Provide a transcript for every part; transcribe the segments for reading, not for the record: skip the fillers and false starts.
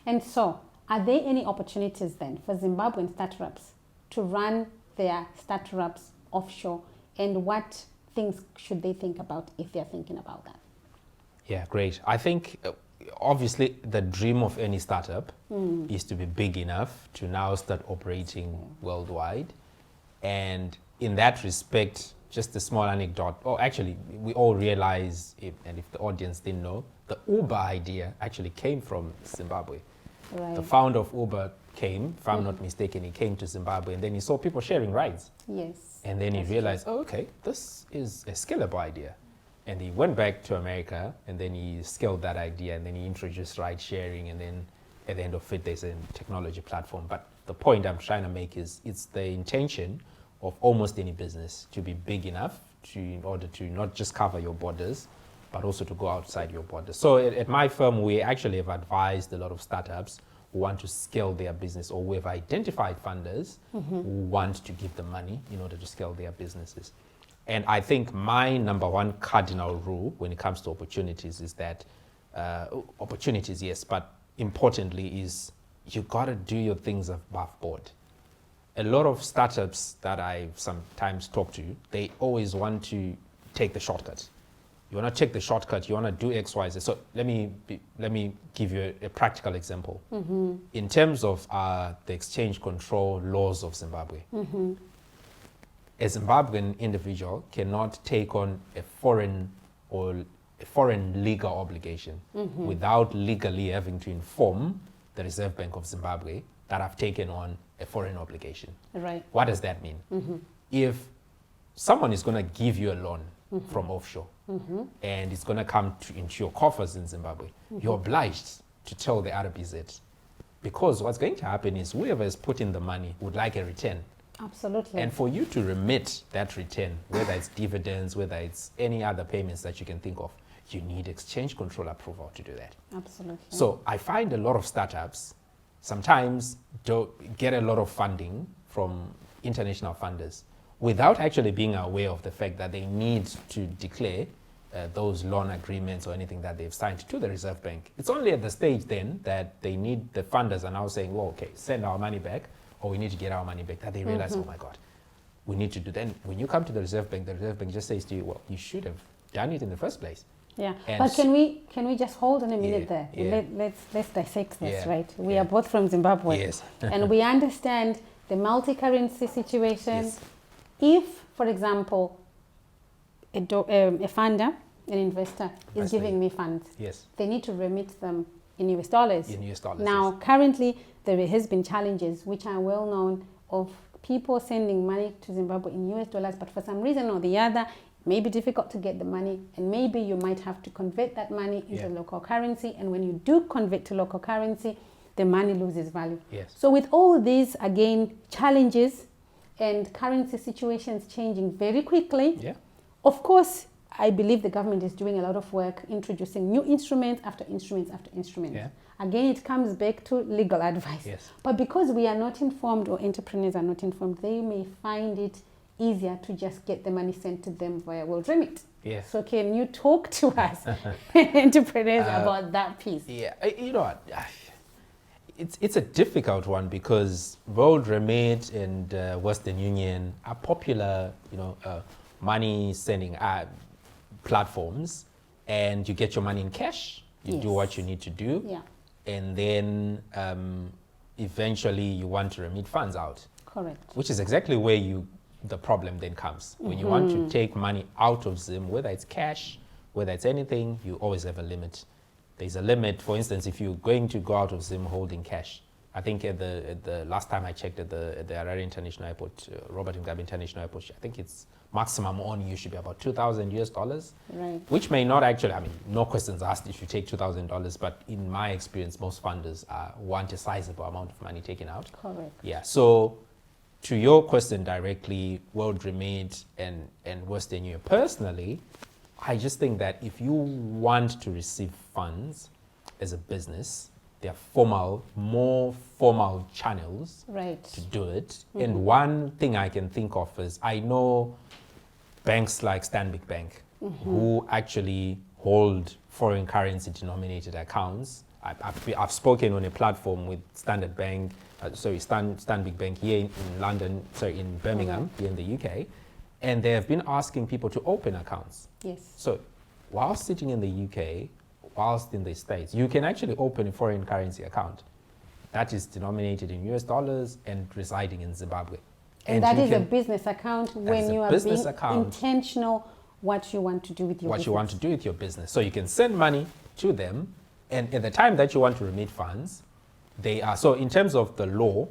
And so, are there any opportunities then for Zimbabwean startups to run their startups offshore, and what things should they think about if they're thinking about that? Yeah, great. I think obviously the dream of any startup is to be big enough to now start operating worldwide. And in that respect, just a small anecdote, actually we all realize, and if the audience didn't know, the Uber idea actually came from Zimbabwe. Right. The founder of Uber came, if I'm not mistaken, he came to Zimbabwe, and then he saw people sharing rides. Yes. And then he realized, okay, this is a scalable idea. And he went back to America, and then he scaled that idea, and then he introduced ride sharing, and then at the end of it, there's a technology platform. But the point I'm trying to make is it's the intention of almost any business to be big enough in order to not just cover your borders, but also to go outside your borders. So at my firm, we actually have advised a lot of startups who want to scale their business, or we have identified funders who want to give them money in order to scale their businesses. And I think my number one cardinal rule when it comes to opportunities is that opportunities, yes, but importantly is you got to do your things above board. A lot of startups that I sometimes talk to, they always want to take the shortcut. You want to take the shortcut, you want to do X, Y, Z. So let me give you a practical example. In terms of the exchange control laws of Zimbabwe, a Zimbabwean individual cannot take on a foreign legal obligation without legally having to inform the Reserve Bank of Zimbabwe that I've taken on a foreign obligation. Right. What does that mean? If someone is going to give you a loan from offshore and it's going to come into your coffers in Zimbabwe, you're obliged to tell the RBZ, because what's going to happen is whoever has put in the money would like a return. Absolutely. And for you to remit that return, whether it's dividends, whether it's any other payments that you can think of, you need exchange control approval to do that. Absolutely. So I find a lot of startups sometimes don't get a lot of funding from international funders without actually being aware of the fact that they need to declare those loan agreements or anything that they've signed to the Reserve Bank. It's only at the stage then that they need, the funders are now saying, well, okay, send our money back, or we need to get our money back, that they realize, oh my God, we need to do that. And when you come to the Reserve Bank just says to you, well, you should have done it in the first place. Yeah, And but can we just hold on a minute there? Yeah. Let's dissect this, Yeah, right? We are both from Zimbabwe. Yes. And we understand the multi-currency situation. Yes. If, for example, a funder, an investor is giving me funds, Yes. they need to remit them in US dollars. In US dollars. Now, yes. currently, there has been challenges which are well known of people sending money to Zimbabwe in US dollars, but for some reason or the other, it may be difficult to get the money, and maybe you might have to convert that money into local currency, and when you do convert to local currency, the money loses value. Yes. So with all these, again, challenges and currency situations changing very quickly, Yeah. of course, I believe the government is doing a lot of work introducing new instruments after instruments after instruments. Yeah. Again, it comes back to legal advice. Yes. But because we are not informed, or entrepreneurs are not informed, they may find it easier to just get the money sent to them via World Remit. Yes. So can you talk to us, entrepreneurs, about that piece? Yeah, you know what? It's a difficult one because World Remit and Western Union are popular, money sending platforms, and you get your money in cash. You do what you need to do, and then eventually you want to remit funds out. Correct. Which is exactly where the problem then comes. When you want to take money out of Zim, whether it's cash, whether it's anything, you always have a limit. There's a limit. For instance, if you're going to go out of Zim holding cash, I think at the last time I checked at the Harare International Airport, Robert Mugabe International Airport, I think it's maximum on you should be about $2,000, right? Which may not actually, no questions asked if you take $2,000, but in my experience, most funders want a sizable amount of money taken out. Correct. Yeah. So to your question directly, World Remit and Western Union, personally, I just think that if you want to receive funds as a business, there are more formal channels to do it. And one thing I can think of is, I know banks like Stanbic Bank, who actually hold foreign currency denominated accounts. I've spoken on a platform with Standard Bank, Stanbic Bank here in London, in Birmingham, here in the UK, and they have been asking people to open accounts. Yes. So while sitting in the UK, whilst in the States, you can actually open a foreign currency account that is denominated in US dollars and residing in Zimbabwe. And that is a business account when you are being account, intentional what you want to do with your business. What you want to do with your business. So you can send money to them, and at the time that you want to remit funds, they are, so in terms of the law,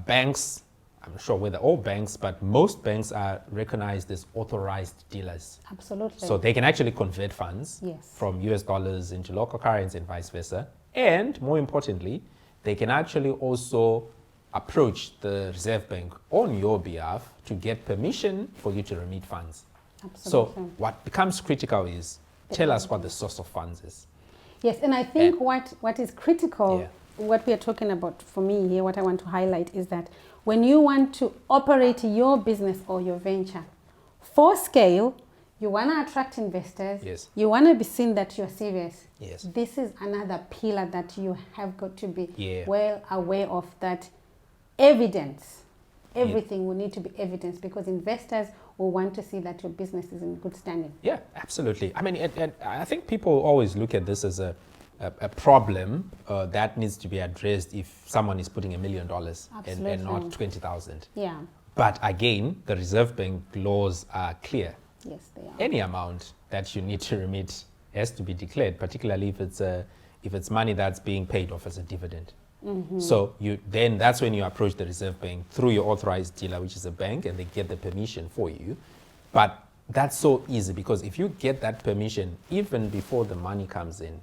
banks, I'm not sure whether all banks, but most banks are recognized as authorized dealers. Absolutely. So they can actually convert funds from US dollars into local currency and vice versa. And more importantly, they can actually also approach the Reserve Bank on your behalf to get permission for you to remit funds. Absolutely. So what becomes critical is tell us what the source of funds is. Yes, and I think what is critical, what we are talking about for me here, what I want to highlight is that when you want to operate your business or your venture for scale, you want to attract investors. Yes. You want to be seen that you're serious. Yes. This is another pillar that you have got to be well aware of, that evidence. Everything will need to be evidence, because investors will want to see that your business is in good standing. Yeah, absolutely. I mean, and I think people always look at this as a problem that needs to be addressed if someone is putting $1 million and not 20,000. Yeah. But again, the Reserve Bank laws are clear. Yes, they are. Any amount that you need to remit has to be declared, particularly if it's money that's being paid off as a dividend. Mm-hmm. So then that's when you approach the Reserve Bank through your authorized dealer, which is a bank, and they get the permission for you. But that's so easy, because if you get that permission even before the money comes in,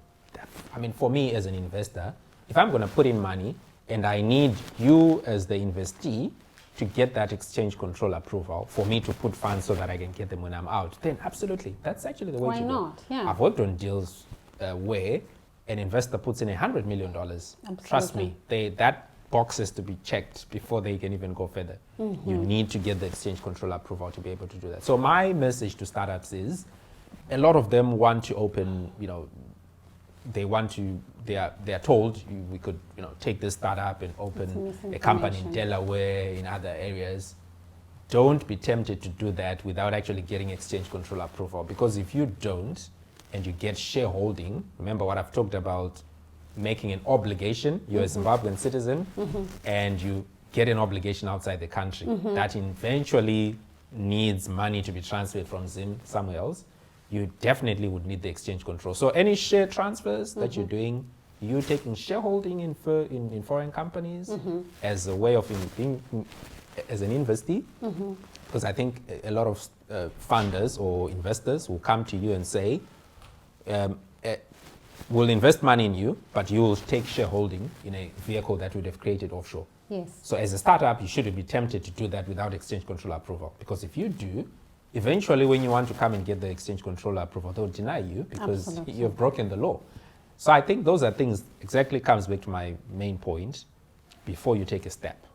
I mean, for me as an investor, if I'm going to put in money and I need you as the investee to get that exchange control approval for me to put funds so that I can get them when I'm out, then absolutely, that's actually the way to go. Why not? Yeah. I've worked on deals where an investor puts in $100 million. Absolutely. Trust me, that box has to be checked before they can even go further. Mm-hmm. You need to get the exchange control approval to be able to do that. So my message to startups is, a lot of them want to open, they are told we could take this startup and open a company in Delaware, in other areas. Don't be tempted to do that without actually getting exchange control approval, because if you don't and you get shareholding, remember what I've talked about, making an obligation, you're a Zimbabwean citizen, and you get an obligation outside the country that eventually needs money to be transferred from Zim somewhere else, you definitely would need the exchange control. So any share transfers that you're doing, you taking shareholding in foreign companies as a way of as an investee, because I think a lot of funders or investors will come to you and say, we'll invest money in you, but you will take shareholding in a vehicle that would have created offshore. Yes. So as a startup, you shouldn't be tempted to do that without exchange control approval, because if you do, eventually when you want to come and get the exchange control approval, they'll deny you because you've broken the law. So I think those are things, exactly comes back to my main point. Before you take a step,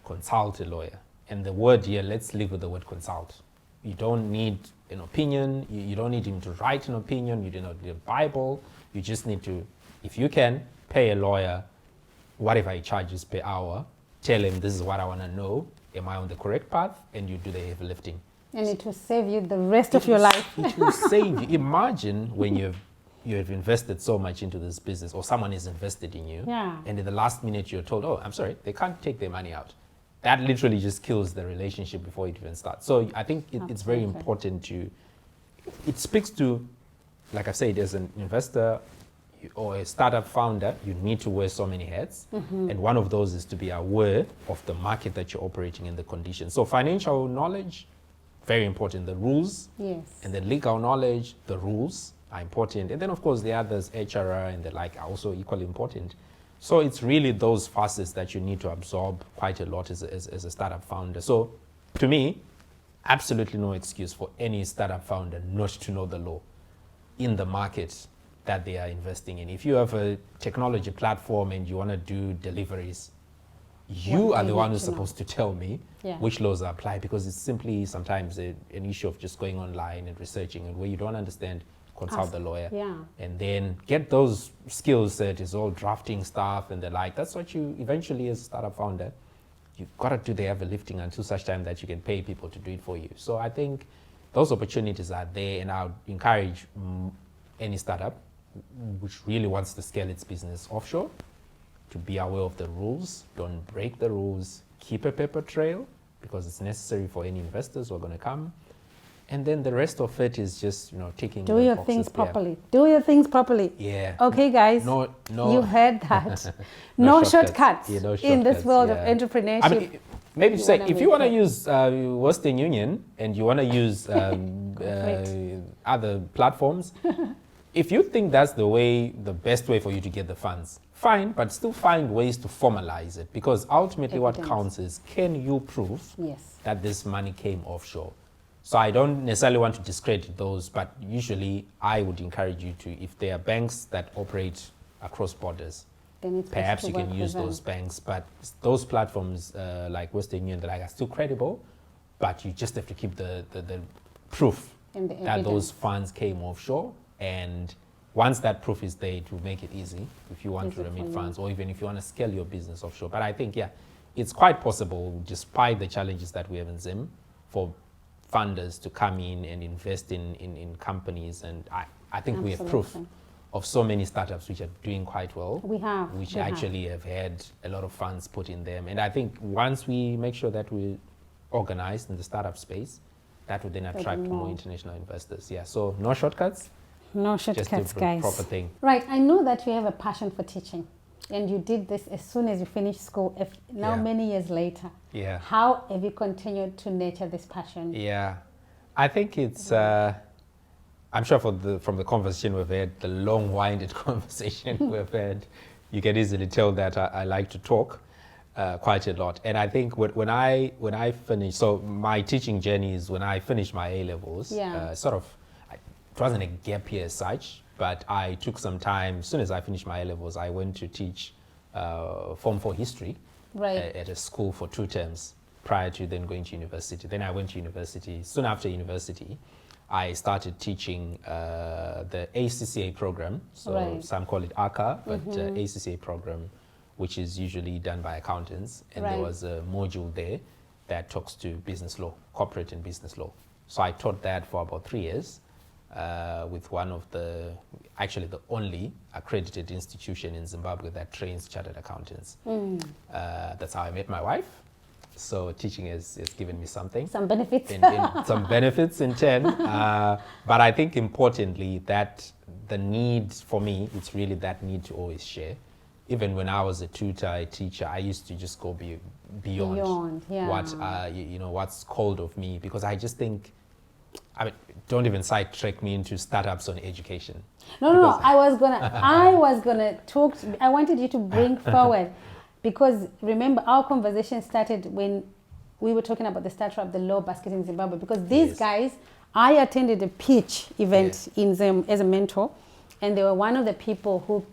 consult a lawyer. And the word here, let's live with the word consult. You don't need an opinion. You don't need him to write an opinion. You do not need a Bible. You just need to, if you can, pay a lawyer whatever he charges per hour. Tell him, this is what I want to know. Am I on the correct path? And you do the heavy lifting. And it will save you the rest of your life. It will save you. Imagine when you have invested so much into this business, or someone is invested in you, and in the last minute you're told, oh, I'm sorry, they can't take their money out. That literally just kills the relationship before it even starts. So I think it's very important it speaks to, like I said, as an investor or a startup founder, you need to wear so many hats. And one of those is to be aware of the market that you're operating in, the conditions. So financial knowledge, very important. The rules and the legal knowledge, the rules are important. And then, of course, the others, HRR and the like, are also equally important. So it's really those facets that you need to absorb quite a lot as a startup founder. So to me, absolutely no excuse for any startup founder not to know the law in the market that they are investing in. If you have a technology platform and you want to do deliveries, you are the one who's supposed to tell me which laws apply, because it's simply sometimes an issue of just going online and researching, and where you don't understand consult the lawyer. Yeah. And then get those skill set is all drafting stuff and the like. That's what you eventually, as a startup founder, you've got to do the heavy lifting until such time that you can pay people to do it for you. So I think those opportunities are there, and I would encourage any startup which really wants to scale its business offshore to be aware of the rules. Don't break the rules. Keep a paper trail, because it's necessary for any investors who are going to come. And then the rest of it is just, ticking Do the your boxes things there. properly. Do your things properly. Yeah. Okay, guys. No. You heard that. No no shortcuts. shortcuts, Yeah, no in this shortcuts, world yeah. of entrepreneurship. I mean, maybe You say, wanna if you make want to it. use Western Union and you want to use other platforms, if you think that's the best way for you to get the funds, fine, but still find ways to formalize it, because ultimately what Evidence. counts is, can you prove Yes. that this money came offshore? So I don't necessarily want to discredit those, but usually I would encourage you to, if there are banks that operate across borders, Then it's perhaps best you to can work use with those them. banks, but those platforms like Western Union, are still credible, but you just have to keep the proof And the that those evidence. funds came offshore. And once that proof is there, it will make it easy if you want Easy to for remit you. funds, or even if you want to scale your business offshore. But I think, it's quite possible, despite the challenges that we have in Zim, for funders to come in and invest in companies. And I think we have proof Absolutely. of so many startups which are doing quite well, We have. which we have. actually have had a lot of funds put in them. And I think once we make sure that we're organized in the startup space, that would then There'll be attract more more. international investors. Yeah, so no shortcuts, No just do shortcuts, the guys. proper thing. Right, I know that you have a passion for teaching, and you did this as soon as you finished school, now Yeah. many years later. Yeah. How have you continued to nurture this passion? Yeah, I think it's, I'm sure from the conversation we've had, the long-winded conversation we've had, you can easily tell that I like to talk quite a lot. And I think when I finished, so my teaching journey is when I finished my A-levels, Yeah. it wasn't a gap year as such, but I took some time. As soon as I finished my A-levels, I went to teach Form 4 history Right. at a school for 2 terms prior to then going to university. Then I went to university. Soon after university, I started teaching the ACCA program. So Right. some call it ACA, but ACCA program, which is usually done by accountants. And there Right. was a module there that talks to business law, corporate and business law. So I taught that for about 3 years with one of the only accredited institution in Zimbabwe that trains chartered accountants. That's how I met my wife. So teaching has given me something. Some benefits. Some benefits in turn. But I think importantly that the need for me, it's really that need to always share. Even when I was a tutor, a teacher, I used to just go beyond yeah. what what's called of me, because I just think, don't even sidetrack me into startups on education. No. I was gonna talk. I wanted you to bring forward, because remember our conversation started when we were talking about the startup, the law basket in Zimbabwe. Because these Yes. guys, I attended a pitch event in them as a mentor, and they were one of the people who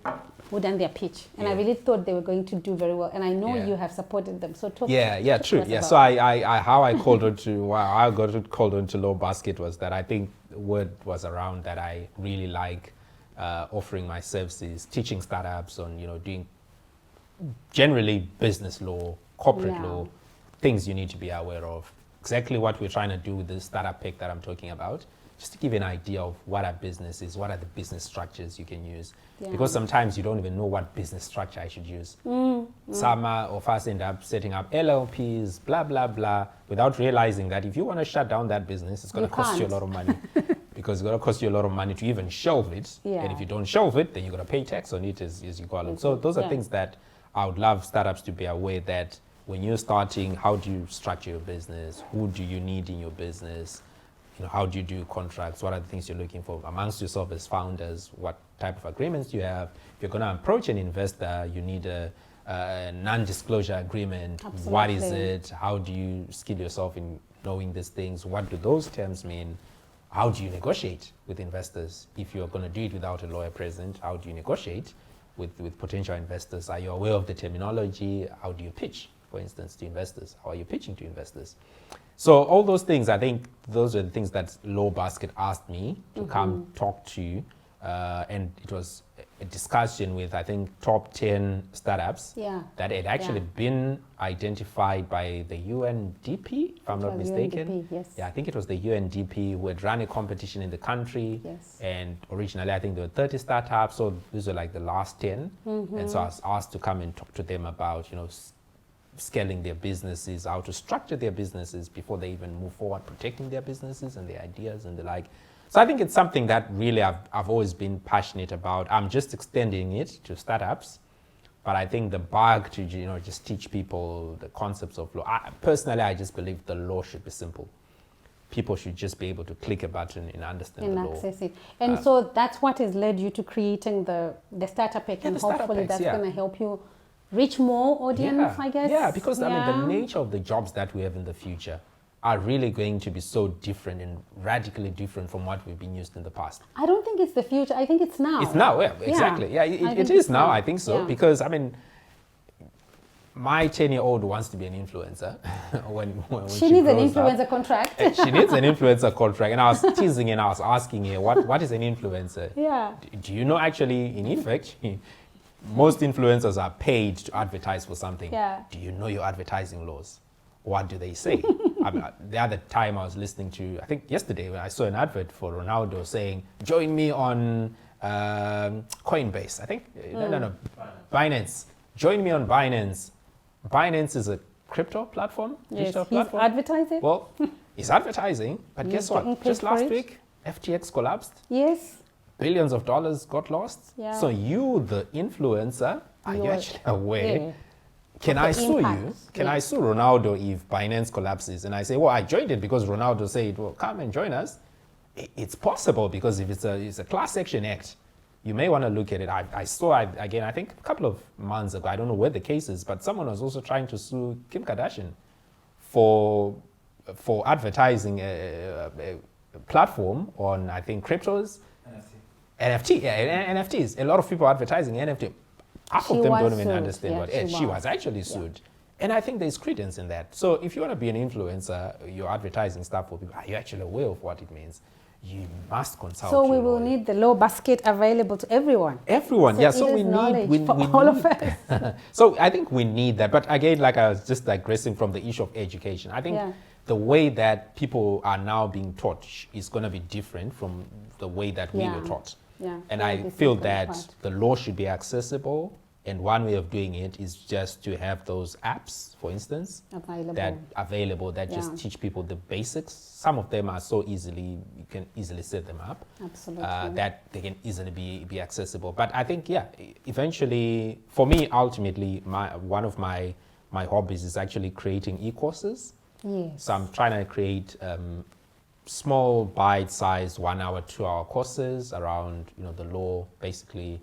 done their pitch, and I Yeah. really thought they were going to do very well. And I know Yeah. you have supported them. So talk. Yeah, talk to true. us Yeah, about so how I called on to, I got called on to Law Basket was that I think the word was around that I really like offering my services, teaching startups on, doing generally business law, corporate Yeah. law, things you need to be aware of. Exactly what we're trying to do with this startup pick that I'm talking about, just to give you an idea of what a business is, what are the business structures you can use. Yeah. Because sometimes you don't even know what business structure I should use. Some of us end up setting up LLPs, blah, blah, blah, without realizing that if you want to shut down that business, it's going You to cost you a can't. lot of money. Because it's going to cost you a lot of money to even shelve it. Yeah. And if you don't shelve it, then you're going to pay tax on it as you go along. So those are Yeah. things that I would love startups to be aware that when you're starting, how do you structure your business? Who do you need in your business? How do you do contracts? What are the things you're looking for amongst yourself as founders? What type of agreements you have? If you're going to approach an investor, you need a non-disclosure agreement. Absolutely. What is it? How do you skill yourself in knowing these things? What do those terms mean? How do you negotiate with investors? If you're going to do it without a lawyer present, how do you negotiate with potential investors? Are you aware of the terminology? How do you pitch? for instance, to investors? How are you pitching to investors? So all those things, I think those are the things that Low Basket asked me to come talk to. And it was a discussion with, I think, top 10 startups that had actually been identified by the UNDP, if I'm not mistaken. UNDP, yes. Yeah, I think it was the UNDP who had run a competition in the country. Yes. And originally, I think there were 30 startups. So these were like the last 10. And so I was asked to come and talk to them about, scaling their businesses, how to structure their businesses before they even move forward, protecting their businesses and their ideas and the like. So I think it's something that really I've always been passionate about. I'm just extending it to startups, but I think the bug to just teach people the concepts of law. Personally, I just believe the law should be simple. People should just be able to click a button and understand the law. And access it. And so that's what has led you to creating the starter pack, and hopefully that's going to help you reach more audience, I guess. Yeah, because I mean, the nature of the jobs that we have in the future are really going to be so different and radically different from what we've been used in the past. I don't think it's the future. I think it's now. It's now, yeah, exactly. Yeah, it is now, I think so. Yeah. Because, I mean, my 10-year-old wants to be an influencer. when she needs an grows influencer up. contract. She needs an influencer contract. And I was teasing and I was asking her, what is an influencer? Yeah. Do you know actually, in effect, most influencers are paid to advertise for something. Yeah. Do you know your advertising laws? What do they say? I mean, the other time I was listening to, I think yesterday, when I saw an advert for Ronaldo saying, join me on Coinbase. I think, no, Binance. Join me on Binance. Binance is a crypto platform, digital platform. He's advertising? Well, he's advertising, but guess what? Just last week, FTX collapsed. Yes. Billions of dollars got lost. Yeah. So you, the influencer, are you actually aware? Yeah. Can I sue impact. you? Can I sue Ronaldo if Binance collapses? And I say, well, I joined it because Ronaldo said, well, come and join us. It's possible because if it's a class action act, you may want to look at it. I saw, again, I think a couple of months ago, I don't know where the case is, but someone was also trying to sue Kim Kardashian for advertising a platform on, I think, cryptos. NFTs. A lot of people are advertising NFT. Half of them don't even understand what it is. She was actually sued. And I think there's credence in that. So if you want to be an influencer, you're advertising stuff for people, are you actually aware of what it means? You must consult. So we will need the Low Basket available to everyone. Everyone, yeah. So we need all of us. So I think we need that. But again, like I was just digressing from the issue of education, I think the way that people are now being taught is going to be different from the way that we were taught. Yeah. And I feel that the law should be accessible. And one way of doing it is just to have those apps, for instance, that just teach people the basics. Some of them are so you can easily set them up. Absolutely. That they can easily be accessible. But I think, eventually, for me, ultimately, one of my hobbies is actually creating e-courses. Yes. So I'm trying to create small, bite-sized 1 hour, 2 hour courses around, the law, basically,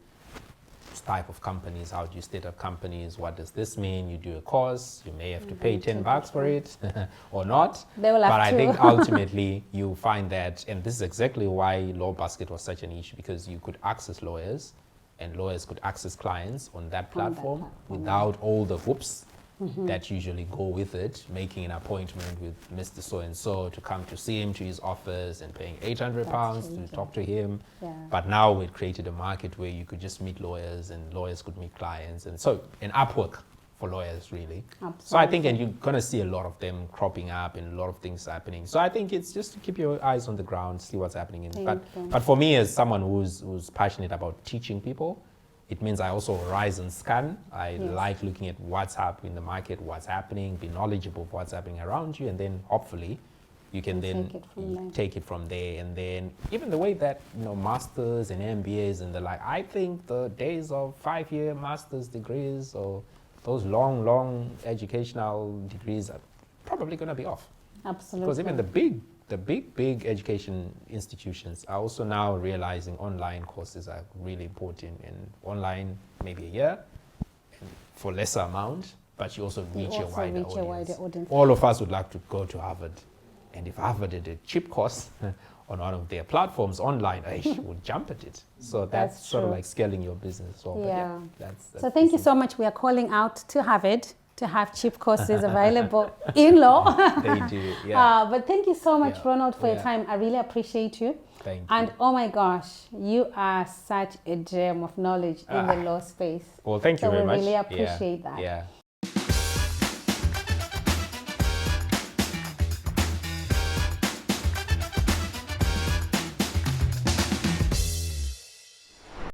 type of companies, how do you set up companies, what does this mean? You do a course, you may have to pay $10 for it or not. They will have but I think ultimately you find that, and this is exactly why Law Basket was such an issue, because you could access lawyers and lawyers could access clients on that platform without all the hoops that usually go with it, making an appointment with Mr. So-and-so to come to see him to his office and paying £800 to talk to him. Yeah. But now we've created a market where you could just meet lawyers and lawyers could meet clients. And so an Upwork for lawyers, really. Absolutely. So I think, and you're going to see a lot of them cropping up and a lot of things happening. So I think it's just to keep your eyes on the ground, see what's happening. But for me, as someone who's passionate about teaching people, it means I also rise and scan. I like looking at what's happening in the market, what's happening, be knowledgeable of what's happening around you, and then hopefully you can take it from there. And then even the way that, masters and MBAs and the like, I think the days of 5-year master's degrees or those long educational degrees are probably going to be off. Absolutely. Because even the big education institutions are also now realizing online courses are really important, and online maybe a year and for lesser amount, but you also reach a wider audience. All of us would like to go to Harvard, and if Harvard did a cheap course on one of their platforms online, I would jump at it. So that's sort of like scaling your business. So, so thank you so much. We are calling out to Harvard to have cheap courses available in law. They do, yeah. But thank you so much, Yeah. Ronald, for your Yeah. time. I really appreciate you. Thank And you. oh my gosh, you are such a gem of knowledge in the law space. Well, thank you So very we much. really Yeah. appreciate that. Yeah.